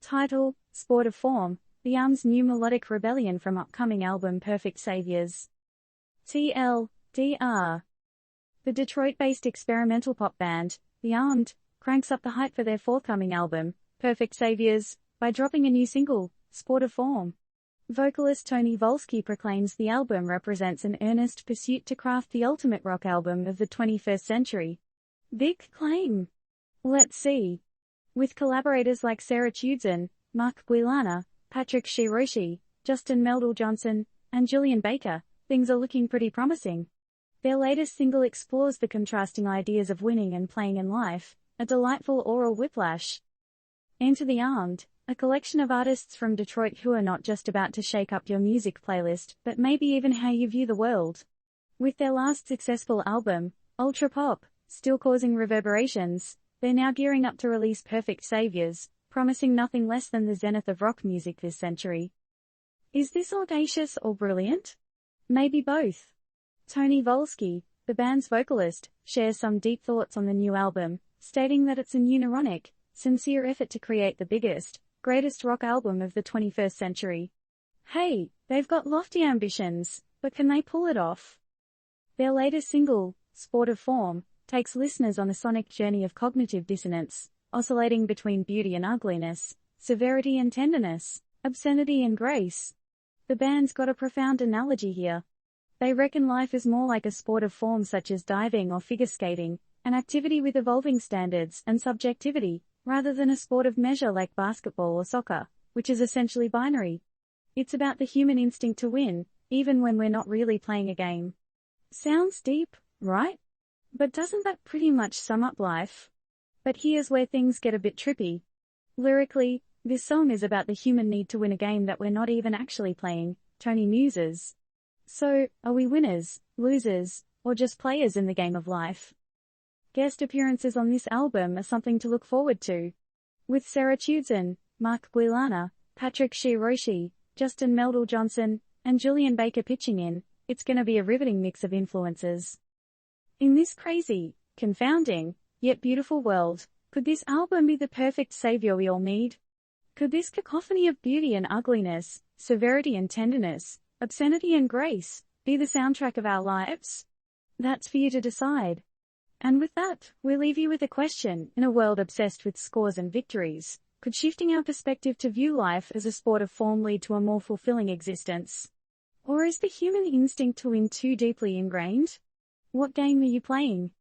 Title: Sport of Form, the Arm's new melodic rebellion from upcoming album Perfect Saviours. TLDR. The Detroit-based experimental pop band, The Armed, cranks up the hype for their forthcoming album, Perfect Saviours, by dropping a new single, Sport of Form. Vocalist Tony Volsky proclaims the album represents an earnest pursuit to craft the ultimate rock album of the 21st century. Big claim. Let's see. With collaborators like Sarah Tudson, Mark Guilana, Patrick Shiroshi, Justin Meldal-Johnson, and Julian Baker, things are looking pretty promising. Their latest single explores the contrasting ideas of winning and playing in life, a delightful oral whiplash. Enter The Armed, a collection of artists from Detroit who are not just about to shake up your music playlist, but maybe even how you view the world. With their last successful album, Ultra Pop, still causing reverberations, they're now gearing up to release Perfect Saviours, promising nothing less than the zenith of rock music this century. Is this audacious or brilliant? Maybe both. Tony Volsky, the band's vocalist, shares some deep thoughts on the new album, stating that it's a ironic, sincere effort to create the biggest, greatest rock album of the 21st century. Hey, they've got lofty ambitions, but can they pull it off? Their latest single, Sport of Form, takes listeners on a sonic journey of cognitive dissonance, oscillating between beauty and ugliness, severity and tenderness, obscenity and grace. The band's got a profound analogy here. They reckon life is more like a sport of form such as diving or figure skating, an activity with evolving standards and subjectivity, rather than a sport of measure like basketball or soccer, which is essentially binary. It's about the human instinct to win, even when we're not really playing a game. Sounds deep, right? But doesn't that pretty much sum up life? But here's where things get a bit trippy. Lyrically, this song is about the human need to win a game that we're not even actually playing, Tony muses. So, are we winners, losers, or just players in the game of life? Guest appearances on this album are something to look forward to. With Sarah Tudson, Mark Guilana, Patrick Shiroshi, Justin Meldal-Johnson, and Julian Baker pitching in, it's gonna be a riveting mix of influences. In this crazy, confounding, yet beautiful world, could this album be the perfect savior we all need? Could this cacophony of beauty and ugliness, severity and tenderness, obscenity and grace, be the soundtrack of our lives? That's for you to decide. And with that, we leave you with a question. In a world obsessed with scores and victories, could shifting our perspective to view life as a sport of form lead to a more fulfilling existence? Or is the human instinct to win too deeply ingrained? What game are you playing?